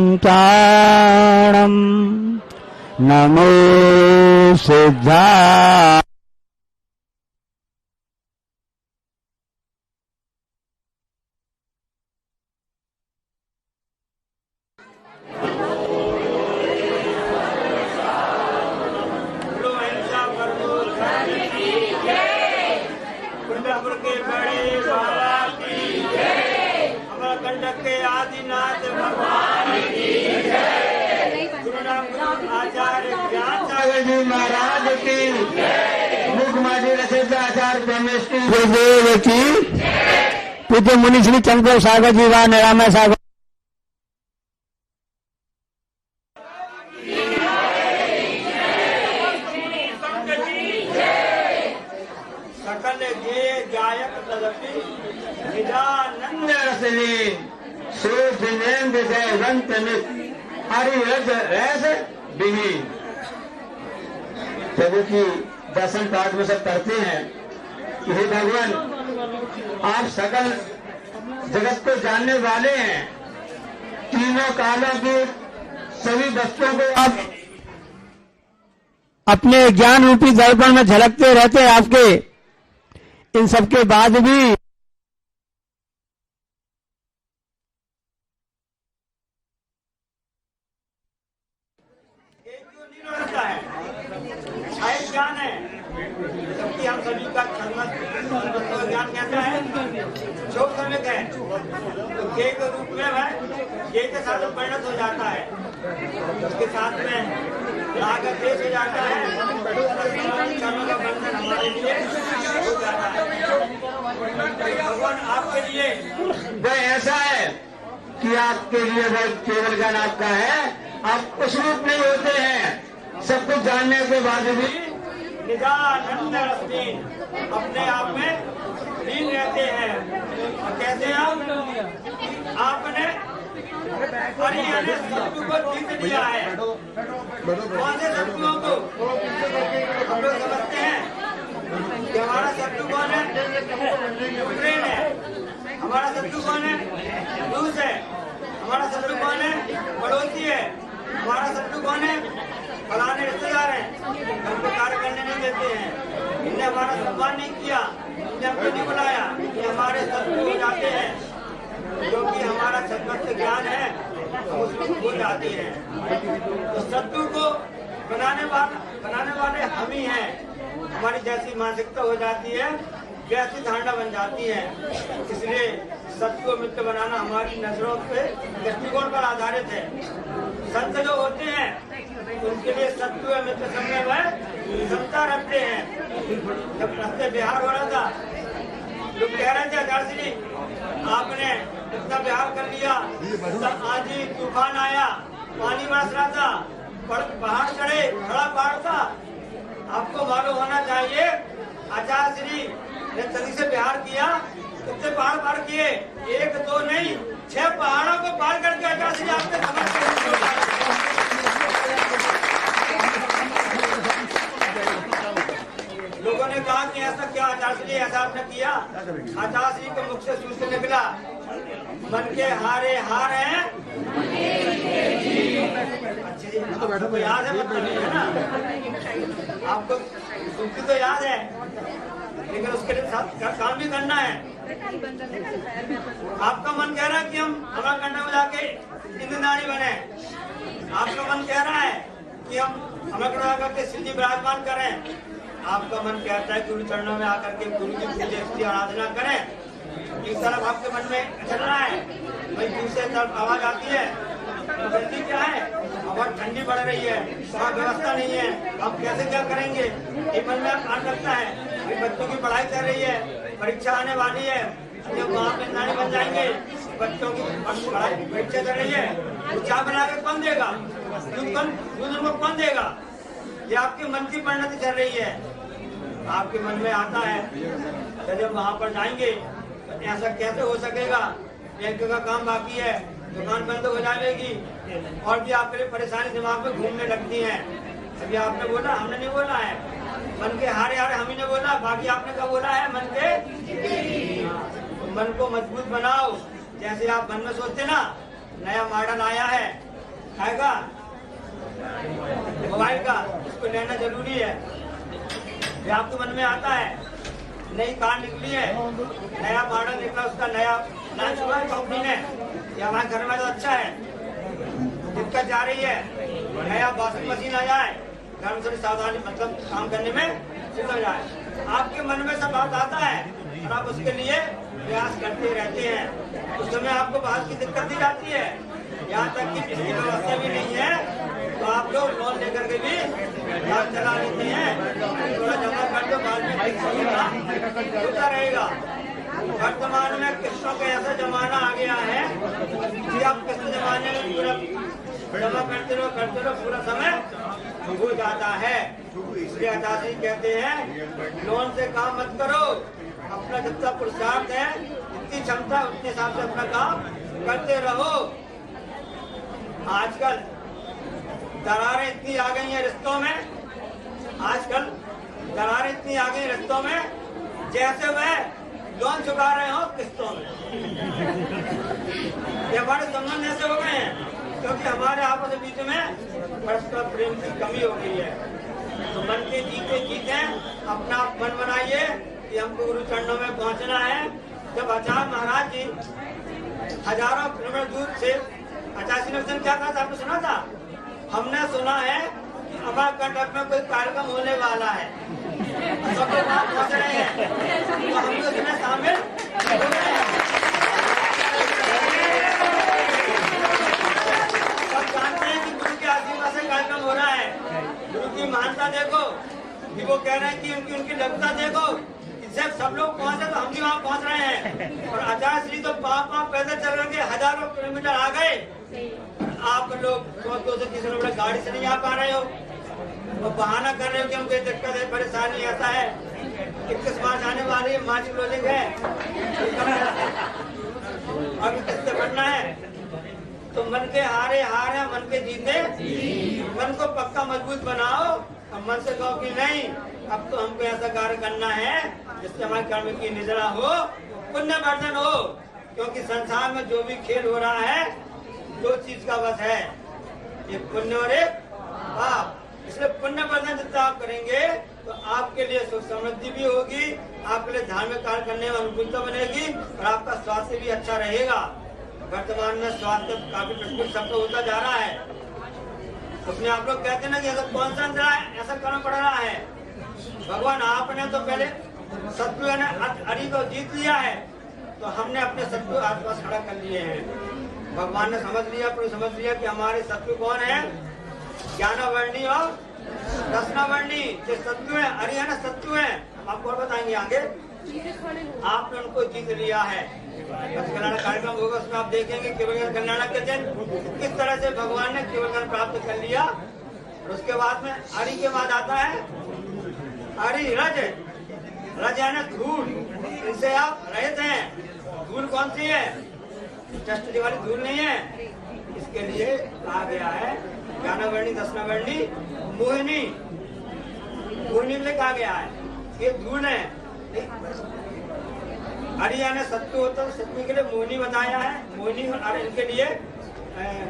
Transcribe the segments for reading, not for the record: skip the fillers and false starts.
अरिहंताणं नमो सिद्धा गुरुदेव की पूज्य मुनि श्री चंद्र सागर जी व निरामय सागर सकल गे गायक तदपि निजानंद रसनी सोच नेंद जयवंत मित हरि रस रस बिही। प्रभु की दर्शन पाठ में सब करते हैं कि हे भगवान, आप सकल जगत को जानने वाले हैं, तीनों कालों की सभी वस्तुओं को आप अपने ज्ञान रूपी दर्पण में झलकते रहते हैं। आपके इन सबके बाद भी ज्ञान है, जबकि हम सभी का ज्ञान कहता है जो समय है तो के रूप में है, के साथ परिणत हो जाता है, उसके साथ में राग देश हो जाता है, कर्म का बंधन हमारे लिए हो जाता है। भगवान आपके लिए वह ऐसा है कि आपके लिए वह केवल ज्ञान आपका है, आप उस रूप नहीं होते हैं। सब कुछ जानने के बाद भी निजानंद रसनी अपने आप में लीन रहते हैं। कैसे आपने सत्तू को जीत लिया है। कौन से सत्तुओं को हम लोग समझते हैं कि हमारा सत्तू कौन है? यूक्रेन है। हमारा सत्तू कौन है? रूस है। हमारा सत्तू कौन है? पड़ोसी है। हमारा सत्तू कौन है? फलाने रिश्तेदार हैं, हमको कार्य करने नहीं देते हैं, इनने हमारा सम्मान नहीं किया, इनने हमको नहीं बुलाया, ये हमारे शत्रु हो जाते हैं। क्योंकि हमारा छत्वस्त ज्ञान है, हम उसको भूल जाते हैं। तो शत्रु को बनाने वाले हम ही हैं। हमारी जैसी मानसिकता हो जाती है वैसी धारणा बन जाती है। इसलिए सत्य को मित्र बनाना हमारी नजरों पे दृष्टिकोण पर आधारित है। संत जो होते हैं उनके लिए सत्य व मित्र समय में क्षमता रखते हैं। जब रास्ते बिहार हो रहा था, लोग कह रहे थे आचार्य जी आपने इतना बिहार कर लिया, आंधी तूफान आया, पानी बरस रहा था, पहाड़ चढ़े, खड़ा पहाड़ था। आपको मालूम होना चाहिए आचार्य श्री ने तभी से बिहार किया, कितने पहाड़ पार किए, 1 2 नहीं 6 पहाड़ों को पार करके आचार्य श्री आपने समझ लोगों ने कहा कि ऐसा क्या आचार्य श्री ऐसा आपने किया? आचार्य श्री के मुख से सूत्र निकला, मन के हारे हार हैं। आपको याद है? मतलब है ना, आपको सूत्र तो याद है, लेकिन उसके लिए काम भी करना है। आपका मन कह रहा है कि हम हवा करने में जाके इंद्रदानी बने, आपका मन कह रहा है कि हम हमें करके सिद्धि विराजमान करें, आपका मन कहता है गुरु चरणों में आकर के गुरु की पूजा की आराधना करें। एक तरफ आपके मन में चल रहा है, भाई दूसरे तरफ आवाज आती है, जल्दी क्या है, हवा ठंडी पड़ रही है, वहाँ व्यवस्था नहीं है, हम कैसे क्या करेंगे? एक मन में आन लगता है, भाई बच्चों की पढ़ाई कर रही है, परीक्षा आने वाली है, जब वहाँ पे नानी बन जाएंगे, बच्चों की पढ़ाई परीक्षा कर रही है, तो चाय बना के कौन देगा? दूध उनको कौन देगा? ये आपके मन की परिणति चल रही है। आपके मन में आता है तो जब वहाँ पर जाएंगे तो ऐसा कैसे हो सकेगा? बैंक का काम बाकी है, दुकान बंद हो जाएगी, और भी आपके लिए परेशानी दिमाग में घूमने लगती है। अभी आपने बोला, हमने नहीं बोला है, मन के हारे हारे हम ही ने बोला, बाकी आपने क्या बोला है? मन के तो मन को मजबूत बनाओ। जैसे आप मन में सोचते ना, नया मॉडल आया है आएगा मोबाइल का, उसको लेना जरूरी है। ये आपके मन में आता है, नई कार निकली है, नया मॉडल निकला, उसका नया लॉन्च हुआ है कंपनी ने, ये हमारे घर में तो अच्छा है। दिक्कत जा रही है, नया वॉशिंग मशीन आ जाए, घर में थोड़ी सावधानी मतलब काम करने में सुधर जाए। आपके मन में सब बात आता है और आप उसके लिए प्रयास करते रहते हैं। उस समय आपको बात की दिक्कत दी जाती है, यहाँ तक कि किसी व्यवस्था भी नहीं है तो आप लोग लोन लेकर के भी काम चला लेते हैं। थोड़ा जमा कर दो, बाद में होता रहेगा। वर्तमान में किस्तों का ऐसा जमाना आ गया है कि आप किस्त जमाने में पूरा जमा करते रहो पूरा समय हो जाता है। इसलिए अदासी कहते हैं लोन से काम मत करो, अपना जितना पुरुषार्थ है, जितनी क्षमता उतने हिसाब से अपना काम करते रहो। आजकल दरारें इतनी आ गई हैं रिश्तों में, आजकल दरारें इतनी आ गई रिश्तों में जैसे वह लोन चुका रहे हो किस्तों में। ये हमारे संबंध ऐसे हो गए हैं क्योंकि हमारे आपस बीच में परस्पर प्रेम की कमी हो गई है। तो मन के जीते जीते अपना मन बनाइए कि हमको गुरु चरणों में पहुंचना है। जब आचार्य महाराज जी हजारों किलोमीटर दूर से 85 ने क्या कहा था, आपने सुना था? हमने सुना है कि अमरकंटक में कोई कार्यक्रम होने वाला है, सब लोग वहाँ पहुँच रहे हैं, तो हम लोग इसमें शामिल हो रहे हैं। सब जानते हैं कि गुरु के आशीर्वाद से कार्यक्रम हो रहा है। गुरु की महानता देखो, वो कह रहे हैं कि उनकी लभ्यता देखो, जब सब लोग पहुँचे तो हम भी वहाँ पहुँच रहे हैं। और आचार्य श्री तो पाँव पैदल चल रहे हैं, हजारों किलोमीटर आ गए। आप लोग 200-300 किलोमीटर गाड़ी से नहीं आ पा रहे हो और बहाना कर रहे हो कि हमको दिक्कत है, परेशानी ऐसा है, 21 मार्च आने वाली है, मार्च क्लोजिंग है, अभी किससे बढ़ना है। तो मन के हारे हार है, मन के जीते। मन को पक्का मजबूत बनाओ और मन से कहो कि नहीं, अब तो हमको ऐसा कार्य करना है जिससे हमारे कर्म की निद्रा हो, पुण्य वर्धन हो। क्योंकि संसार में जो भी खेल हो रहा है, दो चीज का बस है, एक पुण्य और एक पाप। इसलिए पुण्य वर्धन जितना आप करेंगे तो आपके लिए सुख समृद्धि भी होगी, आपके लिए धार्मिक कार्य करने में अनुकूलता बनेगी और आपका स्वास्थ्य भी अच्छा रहेगा। वर्तमान में स्वास्थ्य काफी प्रतिकूल सब होता जा रहा है। उसमें आप लोग कहते हैं ना कि ऐसा कौन सा अंतरा है, ऐसा करना पड़ रहा है। भगवान आपने तो पहले शत्रु ने अरि को जीत लिया है, तो हमने अपने शत्रु आसपास खड़ा कर लिए हैं। भगवान ने समझ लिया, पर समझ लिया कि हमारे शत्रु कौन है, ज्ञानावर्णी और दशनावर्णी जो शत्रु है। अरि है ना शत्रु है, आपको और बताएंगे आगे। आपने उनको जीत लिया है। कल्याण कार्यक्रम होगा, उसमें आप देखेंगे केवल कल्याण के दिन किस तरह से भगवान ने केवल ज्ञान प्राप्त कर लिया। और उसके बाद में अरि के बाद आता है अरि रज। रज है ना धूल, इनसे आप रहित हैं। धूल कौन सी है? चष्ट वाली धूल नहीं है। इसके लिए कहा गया है ज्ञानावर्णी दशनावर्णी मोहिनी। मोहिनी के लिए कहा गया है ये धूल है। अरिया ने सत्य होता है, सत्य के लिए मोहिनी बताया है। मोहिनी और इनके लिए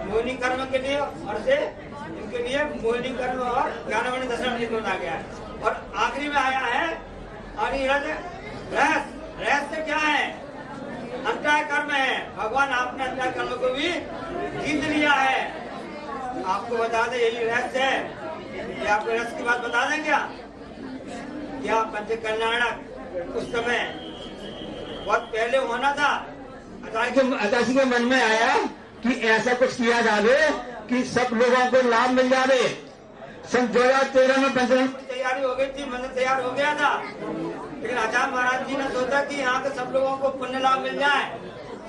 मोहिनी कर्म के लिए और से इनके लिए मोहिनी कर्म और ज्ञानावर्णी दशनावर्णी को बताया गया है। और आखिरी में आया है अरिरज रहस्य। रहस्य क्या है? अंतः कर्म है। भगवान आपने अंतः कर्म को भी जीत लिया है। आपको बता दें यही रहस्य है। ये आपको रहस्य की बात बता दें क्या पंच कल्याणक उस समय बहुत पहले होना था। अदासी के मन में आया कि ऐसा कुछ किया जावे कि सब लोगों को लाभ मिल जावे। सन 2013 में पंचायत तैयारी हो गई थी, मंदिर तैयार हो गया था, लेकिन आचार्य महाराज जी ने सोचा कि यहाँ के सब लोगों को पुण्य लाभ मिल जाए,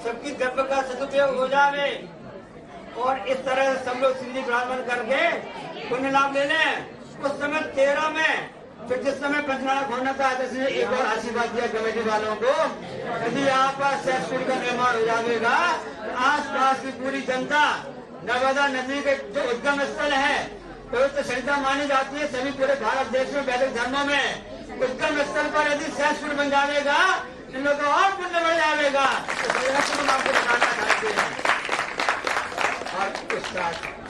सबकी द्रव्य का सदुपयोग हो जावे और इस तरह से सब लोग सिंधी ब्राह्मण करके पुण्य लाभ ले लें। उस समय 13 में फिर जिस समय पंचनायक होना था, जैसे एक और आशीर्वाद दिया कमेटी वालों को, यदि यहाँ पर सैसपुर का निर्माण हो जाएगा, आस पास की पूरी जनता नर्मदा नदी के जो उद्गम स्थल है, पवित्र संहिता मानी जाती है सभी पूरे भारत देश में वैदिक धर्मों में, उद्गम स्थल पर यदि सहस्त्र बन जाएगा, इन लोगों का और पुण्य बढ़ जाएगा। तो हम आपको बताना चाहते हैं। और इस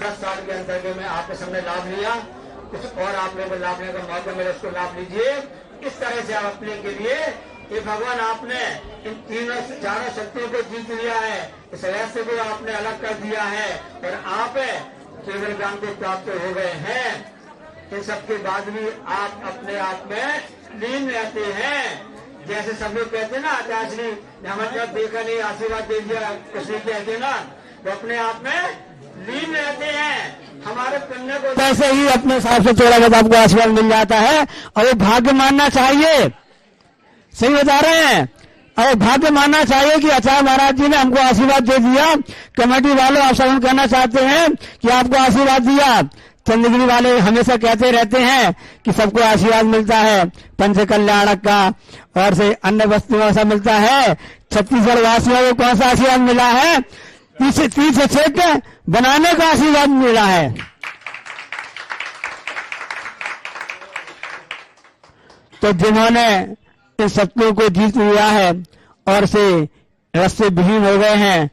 10 साल के अंदर में आपके सामने लाभ लिया, कुछ और आप लोगों को लाभ लेने का मौका मिला, उसको लाभ लीजिए। इस तरह से आप अपने के लिए ये भगवान आपने इन तीनों चारों शक्तियों को जीत लिया है, इस रहस्य को आपने अलग कर दिया है और आप केवल ज्ञान को प्राप्त हो गए हैं। इन सबके बाद भी आप अपने आप में लीन रहते हैं। जैसे सब लोग कहते हैं ना, आचार्य ने हमारे तरफ देखा नहीं, आशीर्वाद दे दिया, कुछ नहीं कहते ना, वो अपने आप में लीन रहते हैं। हमारे पुण्य को वैसे ही अपने हिसाब से थोड़ा बहुत आपको आशीर्वाद मिल जाता है और वो भाग्य मानना चाहिए। सही बता रहे हैं। और भाग्य मानना चाहिए कि आचार्य महाराज जी ने हमको आशीर्वाद दे दिया। कमेटी वालों आप सब कहना चाहते हैं कि आपको आशीर्वाद दिया। चंद्रगिरी वाले हमेशा कहते रहते हैं कि सबको आशीर्वाद मिलता है पंच कल्याणक का और से अन्य वस्तुओं से मिलता है। छत्तीसगढ़ वासियों को कौन सा आशीर्वाद मिला है? तीर्थ क्षेत्र बनाने का आशीर्वाद मिला है। तो जिन्होंने इन शक्तियों को जीत लिया है और से रस से विहीन हो गए हैं,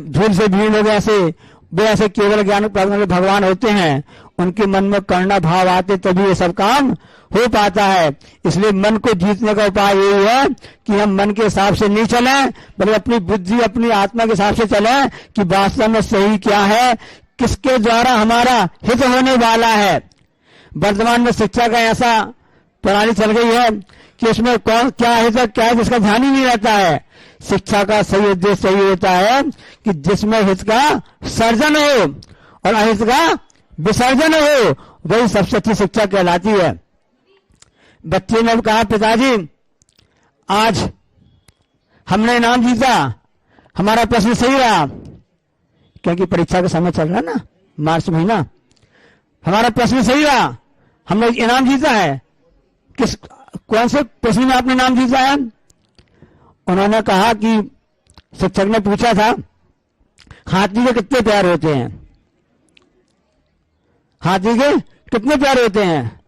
झूठ से विहीन हो गए, ऐसे वे ऐसे केवल ज्ञान प्राप्त भगवान होते हैं। उनके मन में करुणा भाव आते तभी ये सब काम हो पाता है। इसलिए मन को जीतने का उपाय यही है कि हम मन के हिसाब से नहीं चलें, बल्कि अपनी बुद्धि अपनी आत्मा के हिसाब से चलें कि वास्तव में सही क्या है, किसके द्वारा हमारा हित होने वाला है। वर्तमान में शिक्षा का ऐसा प्रणाली चल गई है कि उसमें कौन क्या हित है क्या है जिसका ध्यान ही नहीं रहता है। शिक्षा का सही उद्देश्य सही होता है कि जिसमें हित का सर्जन हो और अहित का विसर्जन हो, वही सबसे अच्छी शिक्षा कहलाती है। बच्चे ने कहा, पिताजी आज हमने इनाम जीता, हमारा प्रश्न सही रहा, क्योंकि परीक्षा का समय चल रहा ना, मार्च महीना। हमारा प्रश्न सही रहा, हमने इनाम जीता है। कौन से प्रश्न में आपने नाम जीता है? उन्होंने कहा कि शिक्षक ने पूछा था, हाथी के कितने पैर होते हैं? हाथी के कितने पैर होते हैं?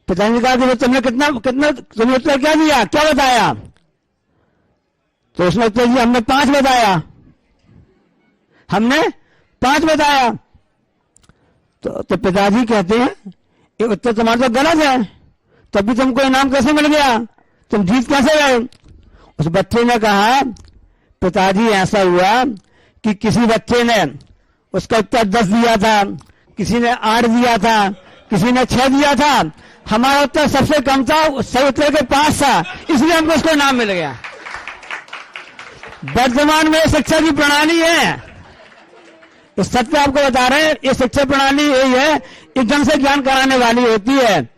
पिताजी ने कहा कि तुमने तुमने उत्तर क्या दिया, क्या बताया? तो उसने उत्तर दिया, हमने 5 बताया। हमने 5 बताया। तो पिताजी कहते हैं ये उत्तर तुम्हारा तो गलत है, तभी तुमको इनाम कैसे मिल गया, तुम जीत कैसे गए? उस बच्चे ने कहा, पिताजी ऐसा हुआ कि किसी बच्चे ने उसका उत्तर 10 दिया था, किसी ने 8 दिया था, किसी ने 6 दिया था, हमारा उत्तर सबसे कम था, सही उत्तर के 5 था, इसलिए हमको उसको इनाम मिल गया। वर्तमान में शिक्षा की प्रणाली है, इस सत्य आपको बता रहे हैं। ये शिक्षा प्रणाली यही है, एकदम से ज्ञान कराने वाली होती है।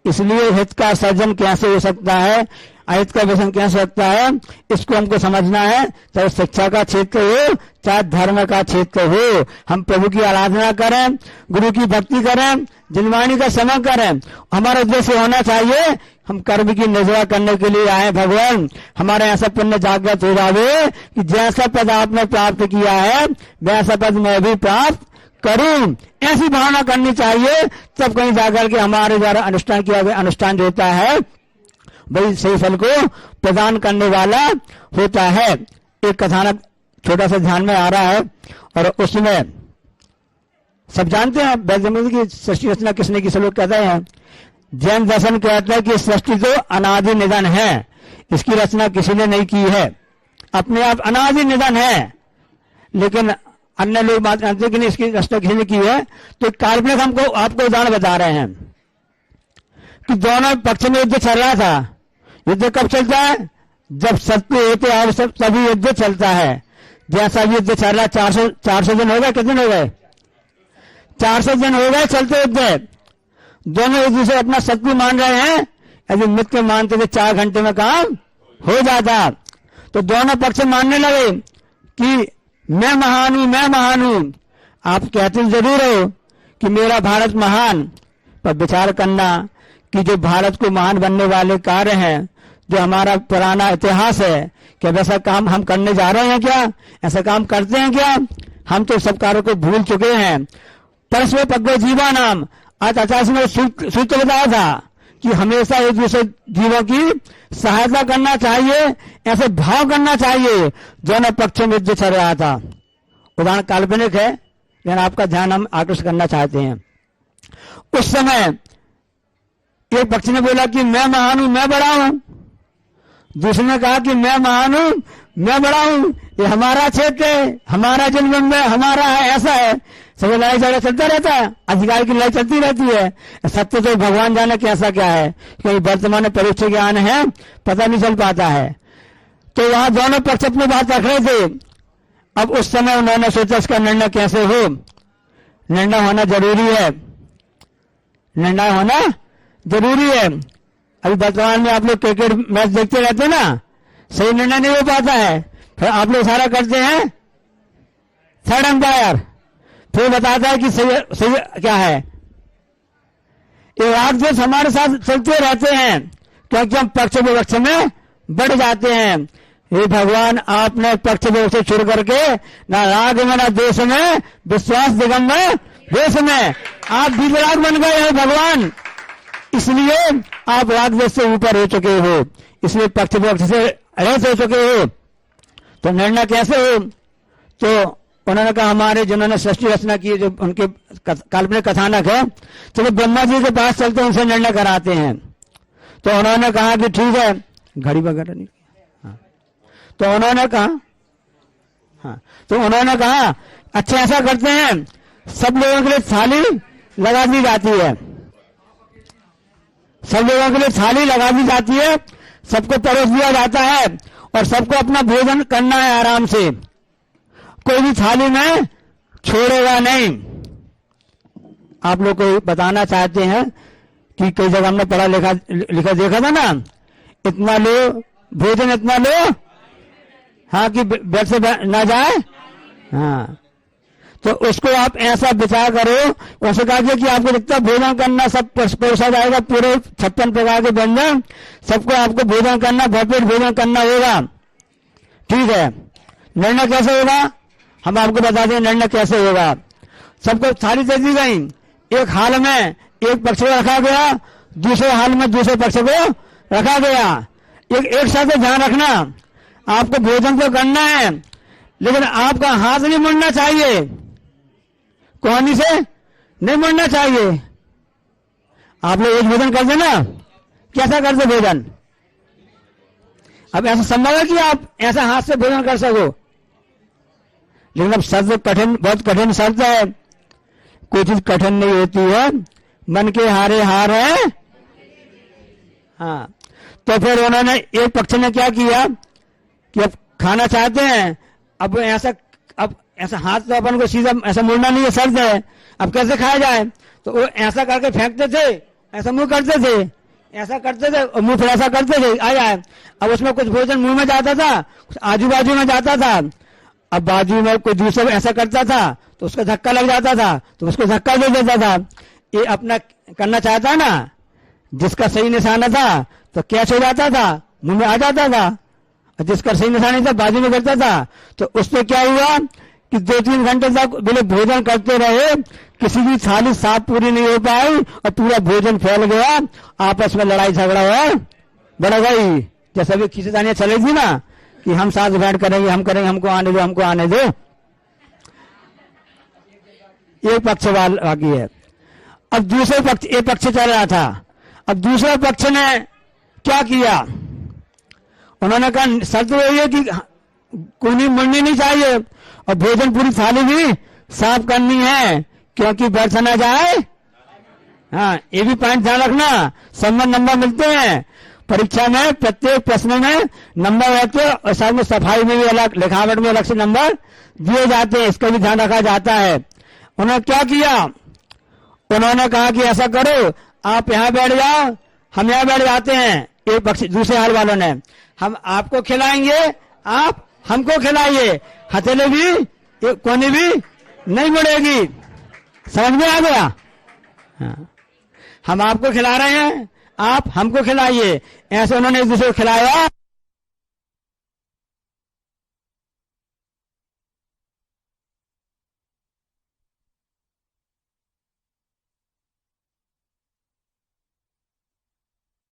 इसलिए हित का सर्जन कैसे हो सकता है, अहित का व्यसन कैसे हो सकता है, इसको हमको समझना है। चाहे शिक्षा का क्षेत्र हो, चाहे धर्म का क्षेत्र हो, हम प्रभु की आराधना करें, गुरु की भक्ति करें, जिनवाणी का समन करें। हमारा उद्देश्य होना चाहिए, हम कर्म की निर्जरा करने के लिए आए। भगवान हमारे ऐसा पुण्य जागृत हो जावे कि जैसा पद आपने प्राप्त किया है वैसा पद मैं भी प्राप्त करूं, ऐसी भावना करनी चाहिए। तब कहीं जाकर के हमारे द्वारा अनुष्ठान किया गया अनुष्ठान जो होता है वही सही फल को प्रदान करने वाला होता है। एक कथानक छोटा सा ध्यान में आ रहा है और उसमें सब जानते हैं वैद्य की सृष्टि रचना किसने की, सब लोग कहते हैं। जैन दर्शन कहता है कि सृष्टि तो अनादि निधन है, इसकी रचना किसी ने नहीं की है, अपने आप अनादि निधन है। लेकिन अन्य लोग बात जानते हैं कि नहीं इसकी रचना किसी ने की है। तो काल्पनिक हमको आपको उदाहरण बता रहे हैं कि दोनों पक्ष में युद्ध चल रहा था। युद्ध कब चलता है? जब सत्य होते हैं सब तभी युद्ध चलता है। जैसा युद्ध चल रहा, 400 दिन हो गए, कितने दिन हो गए? 400 दिन हो गए चलते युद्ध। दोनों एक दूसरे अपना सत्य मान रहे हैं। यदि मित्र मानते थे 4 घंटे में काम हो जाता। तो दोनों पक्ष मानने लगे कि मैं महान हूं, मैं महान हूं। आप कहते जरूर हो कि मेरा भारत महान, पर विचार करना कि जो भारत को महान बनने वाले कार्य हैं, जो हमारा पुराना इतिहास है, क्या वैसा काम हम करने जा रहे हैं? क्या ऐसा काम करते हैं क्या? हम तो सब कार्यों को भूल चुके हैं। परस्पर पग्गो जीवा नाम, आज आचार्य ने सूत्र बताया था कि हमेशा एक दूसरे जीवों की सहायता करना चाहिए, ऐसे भाव करना चाहिए। दोनों पक्षों में युद्ध चल रहा था। उदाहरण काल्पनिक है, लेकिन आपका ध्यान हम आकृष्ट करना चाहते हैं। उस समय एक पक्ष ने बोला कि मैं महान हूं, मैं बड़ा हूं। दूसरे ने कहा कि मैं महान हूं, मैं बड़ा हूं, ये हमारा क्षेत्र है, हमारा जन्म में हमारा है, ऐसा है। सब लड़ाई झगड़ा चलता रहता है, अधिकार की लड़ाई चलती रहती है। सत्य तो भगवान जाने कैसा क्या है, क्योंकि वर्तमान में परीक्षा ज्ञान है, पता नहीं चल पाता है। तो वहां दोनों पक्ष अपनी बात रख रहे थे। अब उस समय उन्होंने सोचा इसका निर्णय कैसे हो। निर्णय होना जरूरी है, निर्णय होना जरूरी है। अभी वर्तमान में आप लोग क्रिकेट मैच देखते रहते हैं ना, सही निर्णय नहीं हो पाता है, फिर आप लोग सारा करते हैं थर्ड अंपायर, फिर बताता है कि सही क्या है। ये राजद्वेष हमारे साथ चलते रहते हैं, क्योंकि हम पक्ष विपक्ष में बढ़ जाते हैं। हे भगवान, आपने पक्ष विपक्ष छोड़ करके ना राग में ना देश में, विश्वास दिगंबर देश में आप विराग बन गए हैं भगवान। इसलिए आप राग देश से ऊपर हो चुके हो, इसलिए पक्ष विपक्ष से रहित हो चुके हो। तो निर्णय कैसे हो? तो उन्होंने कहा हमारे जिन्होंने सृष्टि रचना की, जो उनके काल्पनिक कथानक है, तो वो ब्रह्मा जी के पास चलते हैं, उनसे निर्णय कराते हैं। तो उन्होंने कहा कि ठीक है, घड़ी वगैरह नहीं। हाँ। तो उन्होंने कहा अच्छा ऐसा करते हैं, सब लोगों के लिए थाली लगा दी जाती है, सब लोगों के लिए थाली लगा दी जाती है, सबको परोस दिया जाता है और सबको अपना भोजन करना है आराम से, कोई भी थाली में छोड़ेगा नहीं। आप लोग को बताना चाहते हैं कि कई जगह हमने पढ़ा लिखा देखा था ना, इतना लो भोजन, इतना लो, हाँ, कि बेड से ना जाए। हाँ, तो उसको आप ऐसा विचार करो, उससे कहा कि आपको जितना भोजन करना सब परोसा जाएगा, पूरे 56 प्रकार के व्यंजन, सबको आपको भोजन करना, भरपेट भोजन करना होगा। ठीक है, निर्णय कैसे होगा हम आपको बता दें। निर्णय कैसे होगा, सबको थाली दे दी गई, एक हाल में एक पक्ष को रखा गया, दूसरे हाल में दूसरे पक्ष को रखा गया। एक साथ ध्यान रखना, आपको भोजन तो करना है, लेकिन आपका हाथ नहीं मुड़ना चाहिए, कोहनी से नहीं मुड़ना चाहिए। आप लोग एक भोजन करते ना, कैसा करते भोजन? अब ऐसा संभव है कि आप ऐसा हाथ से भोजन कर सको? लेकिन अब शब्द कठिन, बहुत कठिन शब्द है। कोई चीज कठिन नहीं होती है, मन के हारे हार है। हाँ, तो फिर उन्होंने एक पक्ष ने क्या किया कि अब खाना चाहते हैं, अब ऐसा हाथ तो अपन को सीधा ऐसा मुड़ना नहीं है, शर्त है, अब कैसे खाया जाए? तो वो ऐसा करके फेंकते थे, ऐसा मुंह करते थे, ऐसा करते थे और मुंह फिर ऐसा करते थे, आ जाए। अब उसमें कुछ भोजन मुंह में जाता था, कुछ आजू बाजू में जाता था। अब बाजू में कोई दूसरा ऐसा करता था तो उसका धक्का लग जाता था, तो उसको धक्का दे देता था। ये अपना करना चाहता ना, जिसका सही निशाना था तो कैच हो जाता था, मुंह में आ जाता था, और जिसका सही निशाना नहीं था बाजू में करता था। तो उससे क्या हुआ कि 2-3 घंटे तक बोले भोजन करते रहे, किसी की थाली साफ पूरी नहीं हो पाई और पूरा भोजन फैल गया, आपस में लड़ाई झगड़ा हुआ, बढ़ गई। जैसे भी खींचतानियां चलेगी ना कि हम साथ बैठ करेंगे, हम करेंगे, हमको आने दो, हमको आने दो। एक पक्ष बाकी है। अब दूसरे पक्ष, एक पक्ष चल रहा था, अब दूसरे पक्ष ने क्या किया? उन्होंने कहा शर्त वही है कि कोनी मुड़नी नहीं चाहिए और भोजन पूरी थाली भी साफ करनी है, क्योंकि बैठ ना जाए। हाँ, ये भी पॉइंट ध्यान रखना। सब नंबर मिलते हैं परीक्षा में, प्रत्येक प्रश्न में नंबर रहते हैं और साथ में सफाई में भी अलग, लिखावट में अलग से नंबर दिए जाते हैं, इसका भी ध्यान रखा जाता है। उन्होंने क्या किया? उन्होंने कहा कि ऐसा करो, आप यहां बैठ जाओ, हम यहां बैठ जाते हैं। एक पक्ष, दूसरे हाल वालों ने, हम आपको खिलाएंगे, आप हमको खिलाइए, हथेली भी कोनी भी नहीं मुड़ेगी। समझ में आ गया? हाँ, हम आपको खिला रहे हैं, आप हमको खिलाइए। ऐसे उन्होंने एक दूसरे को खिलाया।